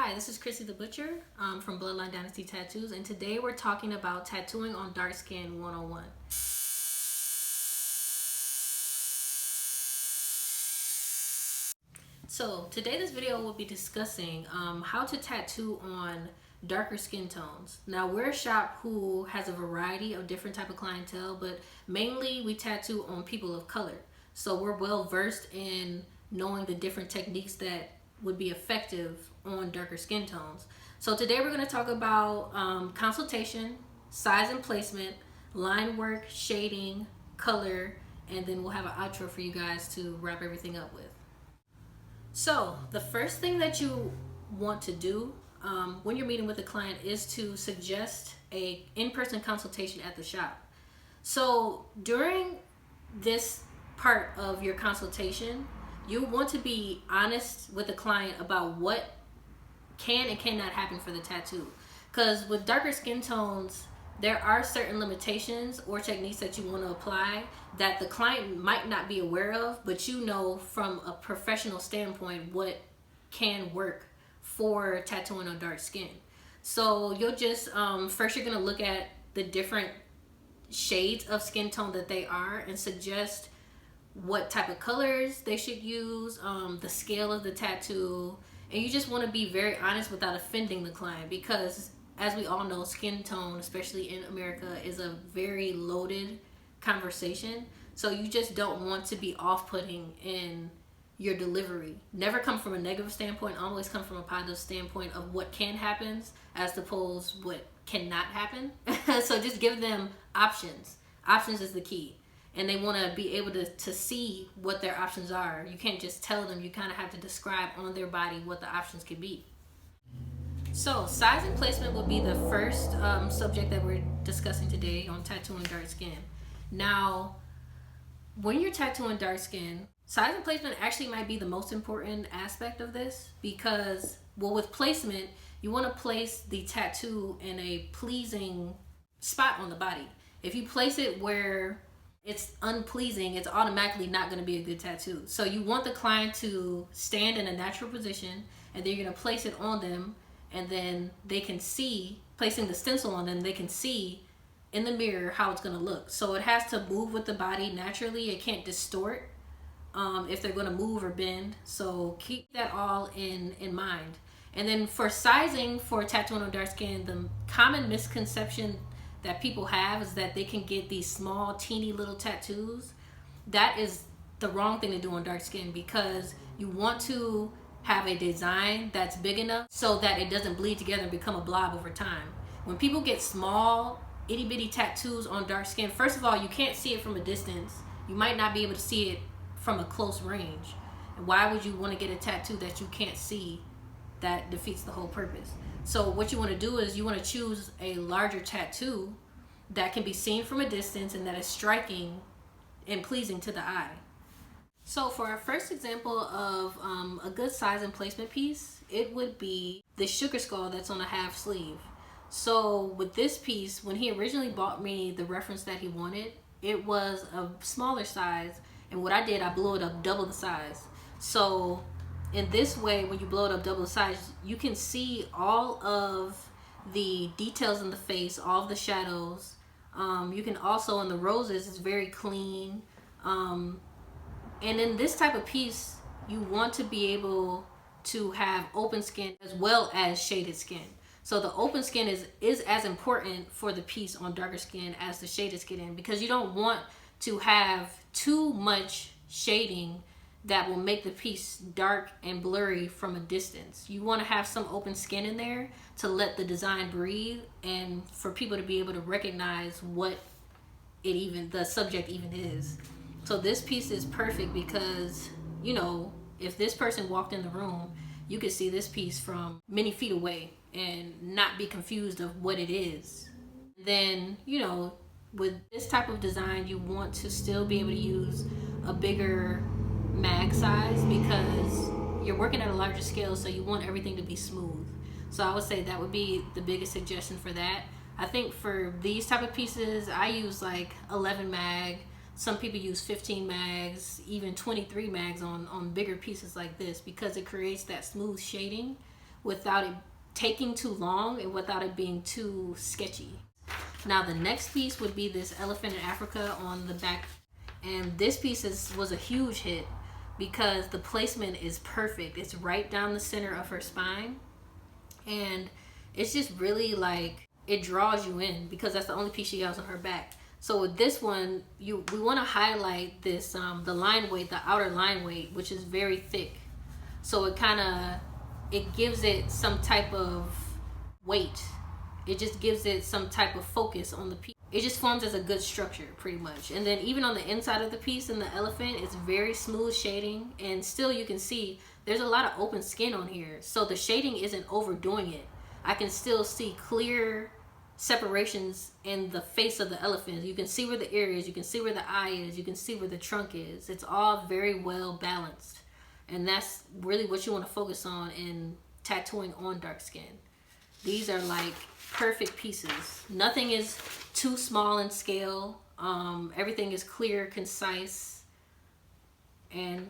Hi, this is Krissy the Butcher from Bloodline Dynasty Tattoos, and today we're talking about tattooing on dark skin 101. So today this video will be discussing how to tattoo on darker skin tones. Now we're a shop who has a variety of different type of clientele, but mainly we tattoo on people of color. So we're well versed in knowing the different techniques that would be effective on darker skin tones. So today we're going to talk about consultation, size and placement, line work, shading, color, and then we'll have an outro for you guys to wrap everything up with. So the first thing that you want to do when you're meeting with a client is to suggest a in-person consultation at the shop. So during this part of your consultation, you want to be honest with the client about what can and cannot happen for the tattoo. Because with darker skin tones, there are certain limitations or techniques that you want to apply that the client might not be aware of, but you know from a professional standpoint what can work for tattooing on dark skin. So you'll just, first you're going to look at the different shades of skin tone that they are and suggest what type of colors they should use, the scale of the tattoo, and you just want to be very honest without offending the client, because as we all know, skin tone, especially in America, is a very loaded conversation. So you just don't want to be off-putting in your delivery. Never come from a negative standpoint, always come from a positive standpoint of what can happen as opposed to what cannot happen. So just give them options. Options is the key. And they want to be able to see what their options are. You can't just tell them, you kind of have to describe on their body what the options could be. So size and placement will be the first subject that we're discussing today on tattooing dark skin. Now, when you're tattooing dark skin, size and placement actually might be the most important aspect of this, because, well, with placement, you want to place the tattoo in a pleasing spot on the body. If you place it where it's unpleasing, it's automatically not going to be a good tattoo. So you want the client to stand in a natural position, and then you're going to place it on them, and then they can see, placing the stencil on them, they can see in the mirror how it's going to look. So it has to move with the body naturally. It can't distort if they're going to move or bend. So keep that all in mind. And then for sizing for tattooing on dark skin, the common misconception that people have is that they can get these small, teeny little tattoos. That is the wrong thing to do on dark skin, because you want to have a design that's big enough so that it doesn't bleed together and become a blob over time. When people get small, itty bitty tattoos on dark skin, first of all, you can't see it from a distance. You might not be able to see it from a close range. And why would you want to get a tattoo that you can't see? That defeats the whole purpose. So what you want to do is you want to choose a larger tattoo that can be seen from a distance and that is striking and pleasing to the eye. So for our first example of a good size and placement piece, it would be the sugar skull that's on a half sleeve. So with this piece, when he originally bought me the reference that he wanted, it was a smaller size, and what I did, I blew it up double the size. So in this way, when you blow it up double the size, you can see all of the details in the face, all of the shadows. You can also, in the roses, it's very clean. And in this type of piece, you want to be able to have open skin as well as shaded skin. So the open skin is as important for the piece on darker skin as the shaded skin, because you don't want to have too much shading that will make the piece dark and blurry from a distance. You want to have some open skin in there to let the design breathe and for people to be able to recognize what the subject even is. So this piece is perfect because, you know, if this person walked in the room, you could see this piece from many feet away and not be confused of what it is. Then, you know, with this type of design, you want to still be able to use a bigger mag size because you're working at a larger scale, so you want everything to be smooth. So I would say that would be the biggest suggestion for that. I think for these type of pieces, I use like 11 mag. Some people use 15 mags, even 23 mags on bigger pieces like this, because it creates that smooth shading without it taking too long and without it being too sketchy. Now the next piece would be this elephant in Africa on the back. And this piece was a huge hit because the placement is perfect. It's right down the center of her spine. And it's just really like, it draws you in because that's the only piece she has on her back. So with this one, we want to highlight this, the line weight, the outer line weight, which is very thick. So it gives it some type of weight. It just gives it some type of focus on the piece. It just forms as a good structure pretty much. And then even on the inside of the piece in the elephant, it's very smooth shading, and still you can see there's a lot of open skin on here. So the shading isn't overdoing it. I can still see clear separations in the face of the elephant. You can see where the ear is, you can see where the eye is, you can see where the trunk is. It's all very well balanced. And that's really what you want to focus on in tattooing on dark skin. These are like perfect pieces. Nothing is too small in scale. Everything is clear, concise, and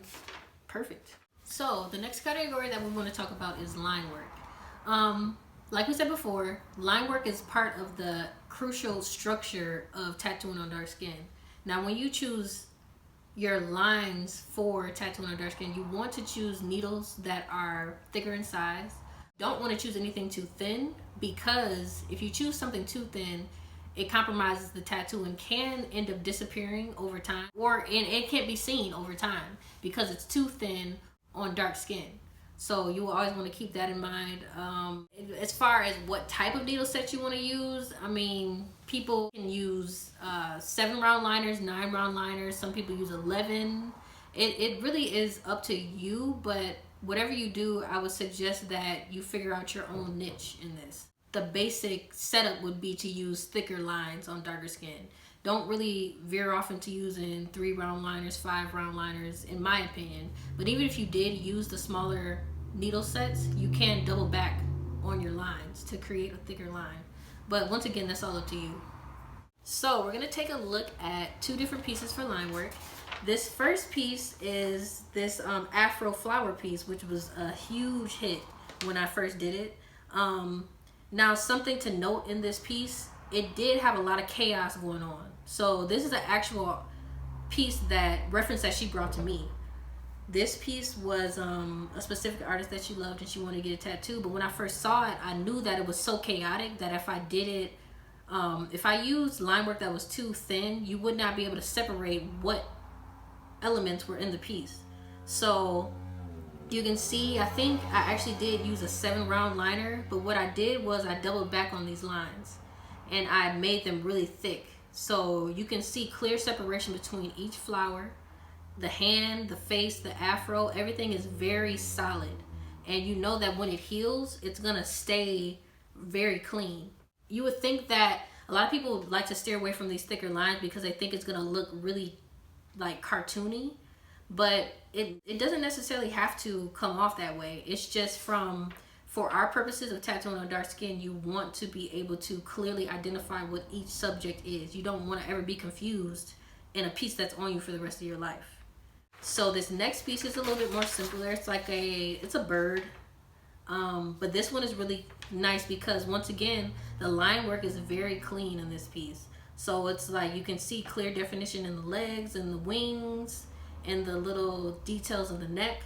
perfect. So the next category that we want to talk about is line work. Like we said before, line work is part of the crucial structure of tattooing on dark skin. Now when you choose your lines for tattooing on dark skin, you want to choose needles that are thicker in size. Don't want to choose anything too thin, because if you choose something too thin, it compromises the tattoo and can end up disappearing over time, and it can't be seen over time because it's too thin on dark skin. So you will always want to keep that in mind. As far as what type of needle set you want to use, I mean, people can use 7-round liners, 9-round liners. Some people use 11. It really is up to you, but whatever you do, I would suggest that you figure out your own niche in this. The basic setup would be to use thicker lines on darker skin. Don't really veer off into using 3-round liners, 5-round liners, in my opinion. But even if you did use the smaller needle sets, you can double back on your lines to create a thicker line. But once again, that's all up to you. So we're gonna take a look at 2 different pieces for line work. This first piece is this Afro flower piece, which was a huge hit when I first did it. Now something to note in this piece, it did have a lot of chaos going on. So this is an actual piece reference that she brought to me. This piece was a specific artist that she loved and she wanted to get a tattoo. But when I first saw it, I knew that it was so chaotic that if I did it, if I used line work that was too thin, you would not be able to separate what elements were in the piece. So you can see, I think I actually did use a 7-round liner, but what I did was I doubled back on these lines and I made them really thick. So you can see clear separation between each flower. The hand, the face, the afro, everything is very solid. And you know that when it heals, it's gonna stay very clean. You would think that a lot of people like to steer away from these thicker lines because they think it's gonna look really like cartoony, but it doesn't necessarily have to come off that way. It's just for our purposes of tattooing on dark skin, you want to be able to clearly identify what each subject is. You don't want to ever be confused in a piece that's on you for the rest of your life. So this next piece is a little bit more simpler. It's like it's a bird, but this one is really nice because once again, the line work is very clean in this piece. So it's like you can see clear definition in the legs and the wings and the little details of the neck.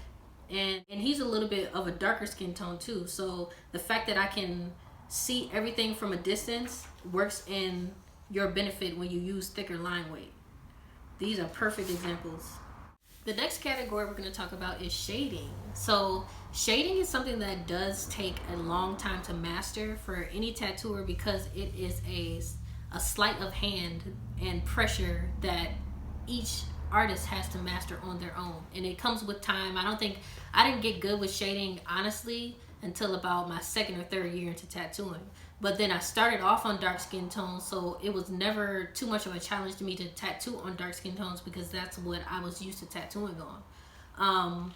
And he's a little bit of a darker skin tone too. So the fact that I can see everything from a distance works in your benefit when you use thicker line weight. These are perfect examples. The next category we're going to talk about is shading. So shading is something that does take a long time to master for any tattooer because it is a sleight of hand and pressure that each artist has to master on their own, and it comes with time. I didn't get good with shading honestly until about my 2nd or 3rd year into tattooing, but then I started off on dark skin tones, so it was never too much of a challenge to me to tattoo on dark skin tones because that's what I was used to tattooing on.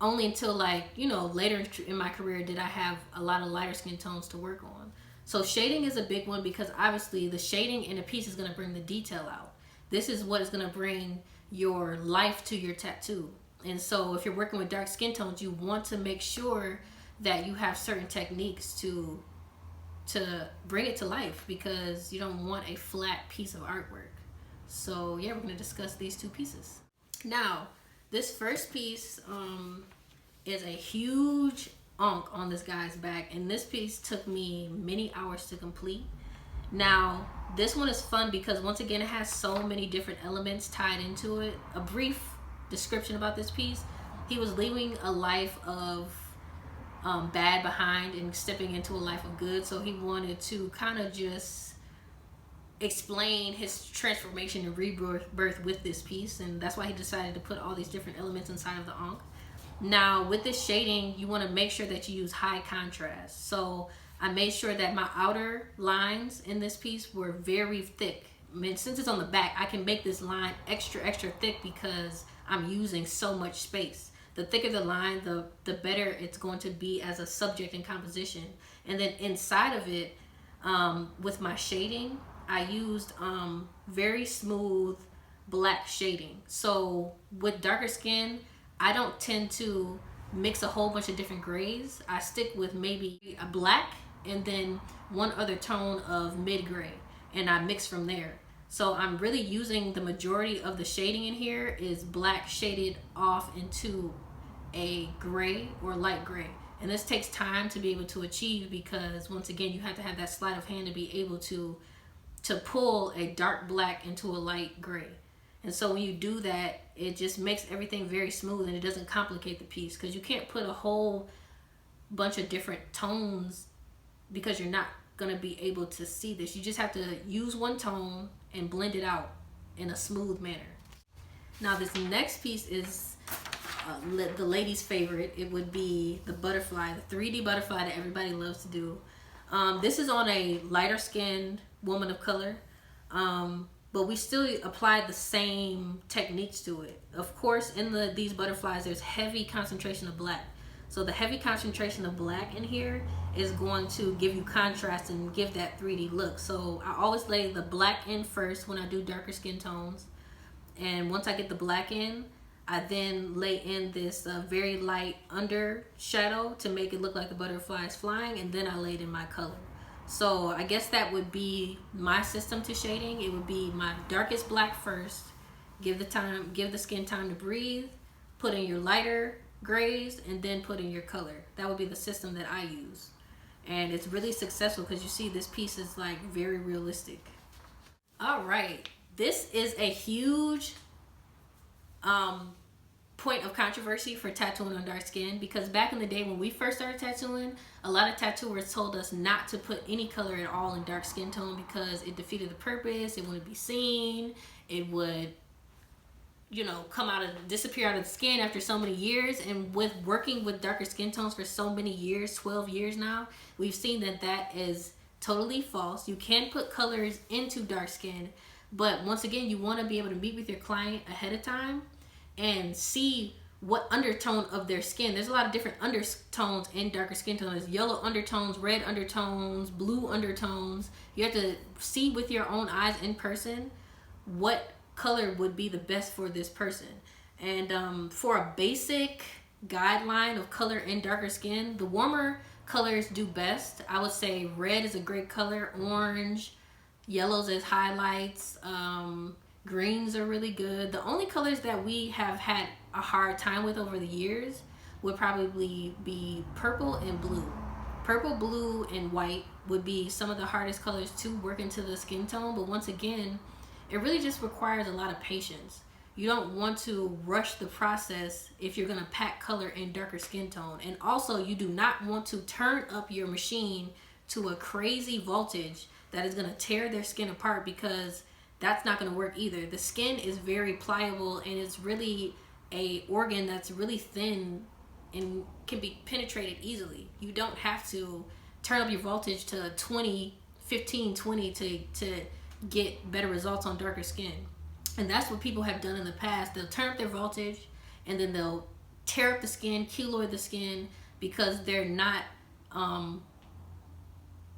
Only until later in my career did I have a lot of lighter skin tones to work on. So shading is a big one because obviously the shading in a piece is going to bring the detail out. This is what is going to bring your life to your tattoo. And so if you're working with dark skin tones, you want to make sure that you have certain techniques to bring it to life, because you don't want a flat piece of artwork. So yeah, we're going to discuss these two pieces. Now, this first piece is a huge unk on this guy's back, and this piece took me many hours to complete. Now, this one is fun because once again it has so many different elements tied into it. A brief description about this piece: he was leaving a life of bad behind and stepping into a life of good, so he wanted to kind of just explain his transformation and rebirth with this piece, and that's why he decided to put all these different elements inside of the unk. Now, with this shading, you want to make sure that you use high contrast. So I made sure that my outer lines in this piece were very thick. I mean, since it's on the back, I can make this line extra thick because I'm using so much space. The thicker the line, the better it's going to be as a subject and composition. And then inside of it, with my shading, I used very smooth black shading. So with darker skin, I don't tend to mix a whole bunch of different grays. I stick with maybe a black and then one other tone of mid-gray, and I mix from there. So I'm really using the majority of the shading in here is black shaded off into a gray or light gray. And this takes time to be able to achieve because once again, you have to have that sleight of hand to be able to pull a dark black into a light gray. And so when you do that, it just makes everything very smooth and it doesn't complicate the piece, because you can't put a whole bunch of different tones because you're not going to be able to see this. You just have to use one tone and blend it out in a smooth manner. Now this next piece is the lady's favorite. It would be the butterfly, the 3D butterfly that everybody loves to do. This is on a lighter skinned woman of color. But we still applied the same techniques to it. Of course, in these butterflies, there's heavy concentration of black. So the heavy concentration of black in here is going to give you contrast and give that 3D look. So I always lay the black in first when I do darker skin tones. And once I get the black in, I then lay in this very light under shadow to make it look like the butterfly is flying, and then I laid in my color. So I guess that would be my system to shading. It would be my darkest black first, give the skin time to breathe, put in your lighter grays, and then put in your color. That would be the system that I use. And it's really successful because you see this piece is like very realistic. All right, this is a huge point of controversy for tattooing on dark skin, because back in the day when we first started tattooing, a lot of tattooers told us not to put any color at all in dark skin tone because it defeated the purpose. It wouldn't be seen. It would, you know, disappear out of the skin after so many years. And with working with darker skin tones for so many years, 12 years now, we've seen that that is totally false. You can put colors into dark skin, but once again, you want to be able to meet with your client ahead of time and see what undertone of their skin. There's a lot of different undertones in darker skin tones. There's yellow undertones, red undertones, blue undertones. You have to see with your own eyes in person what color would be the best for this person. And for a basic guideline of color in darker skin, the warmer colors do best. I would say red is a great color, orange, yellows as highlights, greens are really good. The only colors that we have had a hard time with over the years would probably be purple and blue. Purple, blue, and white would be some of the hardest colors to work into the skin tone, but once again, it really just requires a lot of patience. You don't want to rush the process if you're gonna pack color in darker skin tone. And also, you do not want to turn up your machine to a crazy voltage that is gonna tear their skin apart, because that's not going to work either. The skin is very pliable and it's really a organ that's really thin and can be penetrated easily. You don't have to turn up your voltage to 15, 20 to get better results on darker skin. And that's what people have done in the past. They'll turn up their voltage and then they'll tear up the skin, keloid the skin, because they're not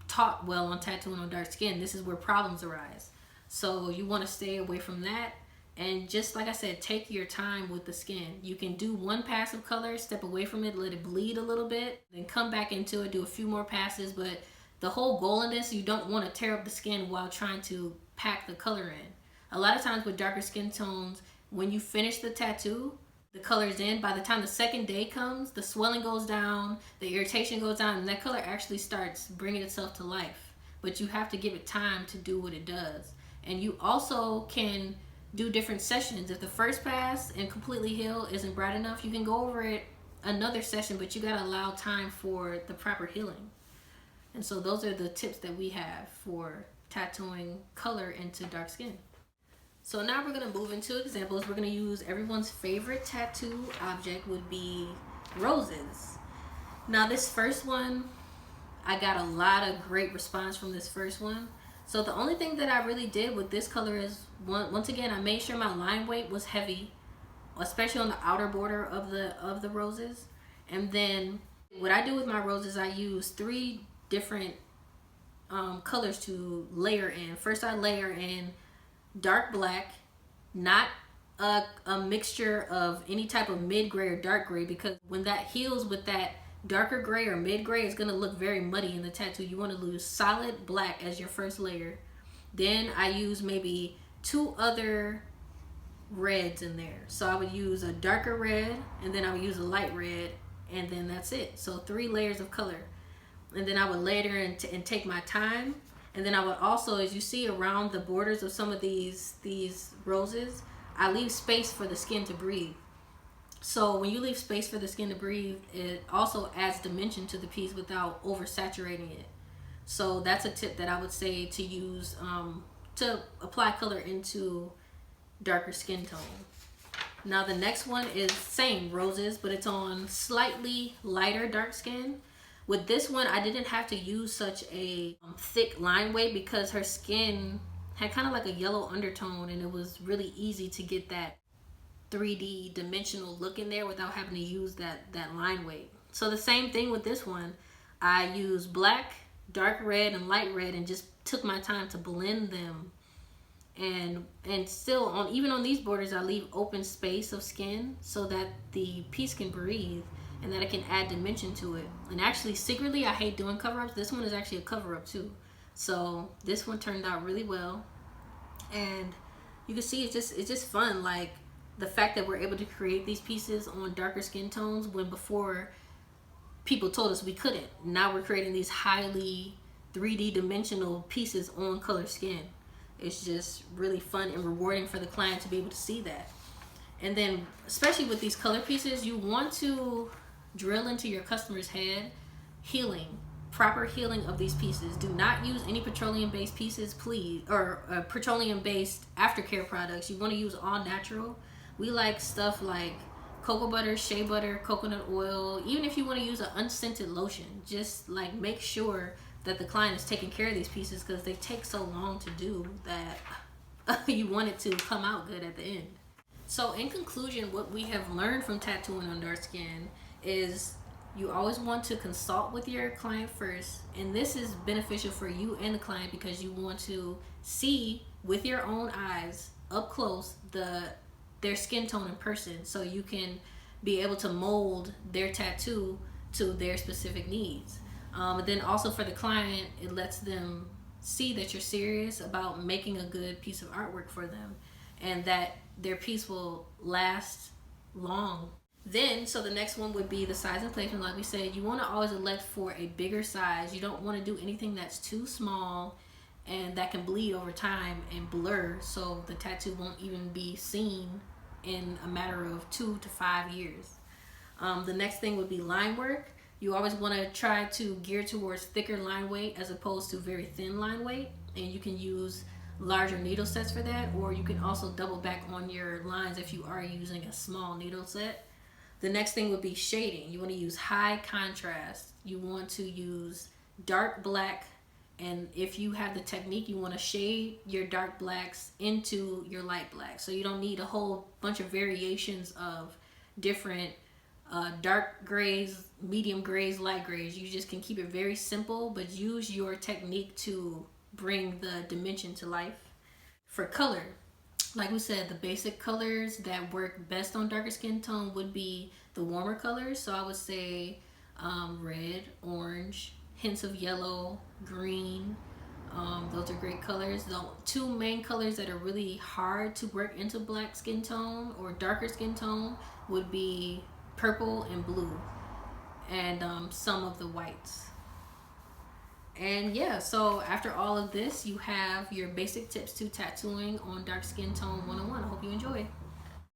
taught well on tattooing on dark skin. This is where problems arise. So you want to stay away from that. And just like I said, take your time with the skin. You can do one pass of color, step away from it, let it bleed a little bit, then come back into it, do a few more passes. But the whole goal in this, you don't want to tear up the skin while trying to pack the color in. A lot of times with darker skin tones, when you finish the tattoo, the color's in. By the time the second day comes, the swelling goes down, the irritation goes down, and that color actually starts bringing itself to life. But you have to give it time to do what it does. And you also can do different sessions. If the first pass and completely heal isn't bright enough, you can go over it another session, but you gotta allow time for the proper healing. And so those are the tips that we have for tattooing color into dark skin. So now we're gonna move into examples. We're gonna use everyone's favorite tattoo object would be roses. Now this first one, I got a lot of great response from this first one. So the only thing that I really did with this color is, once again, I made sure my line weight was heavy, especially on the outer border of the roses. And then what I do with my roses, I use 3 different colors to layer in. First, I layer in dark black, not a mixture of any type of mid-gray or dark gray, because when that heals with that darker gray or mid-gray, it's going to look very muddy in the tattoo. You want to use solid black as your first layer. Then I use maybe 2 other reds in there. So I would use a darker red, and then I would use a light red, and then that's it. So 3 layers of color. And then I would layer and take my time. And then I would also, as you see around the borders of some of these roses, I leave space for the skin to breathe. So when you leave space for the skin to breathe, it also adds dimension to the piece without oversaturating it. So that's a tip that I would say to use to apply color into darker skin tone. Now the next one is same roses, but it's on slightly lighter dark skin. With this one, I didn't have to use such a thick line weight because her skin had kind of like a yellow undertone, and it was really easy to get that 3D dimensional look in there without having to use that line weight. So the same thing with this one. I used black, dark red, and light red, and just took my time to blend them. And still, even on these borders, I leave open space of skin so that the piece can breathe and that it can add dimension to it. And actually, secretly, I hate doing cover-ups. This one is actually a cover-up too. So this one turned out really well. And you can see it's just fun. Like, the fact that we're able to create these pieces on darker skin tones when before people told us we couldn't. Now we're creating these highly 3D dimensional pieces on color skin. It's just really fun and rewarding for the client to be able to see that. And then, especially with these color pieces, you want to drill into your customer's head healing, proper healing of these pieces. Do not use any petroleum-based pieces, please, or petroleum-based aftercare products. You want to use all natural. We like stuff like cocoa butter, shea butter, coconut oil. Even if you want to use an unscented lotion, just like make sure that the client is taking care of these pieces, because they take so long to do that you want it to come out good at the end. So in conclusion, what we have learned from tattooing on dark skin is you always want to consult with your client first, and this is beneficial for you and the client because you want to see with your own eyes up close their skin tone in person, so you can be able to mold their tattoo to their specific needs. And then also for the client, it lets them see that you're serious about making a good piece of artwork for them, and that their piece will last long. Then, so the next one would be the size and placement. Like we said, you want to always elect for a bigger size. You don't want to do anything that's too small and that can bleed over time and blur, so the tattoo won't even be seen in a matter of 2 to 5 years. The next thing would be line work. You always want to try to gear towards thicker line weight as opposed to very thin line weight, and you can use larger needle sets for that, or you can also double back on your lines if you are using a small needle set. The next thing would be shading. You want to use high contrast. You want to use dark black, and if you have the technique, you want to shade your dark blacks into your light black. So you don't need a whole bunch of variations of different dark grays, medium grays, light grays. You just can keep it very simple, but use your technique to bring the dimension to life. For color, like we said, the basic colors that work best on darker skin tone would be the warmer colors. So I would say red, orange, hints of yellow, green. Those are great colors. The two main colors that are really hard to work into black skin tone or darker skin tone would be purple and blue, and some of the whites. And yeah, so after all of this, you have your basic tips to tattooing on dark skin tone 101. I hope you enjoy.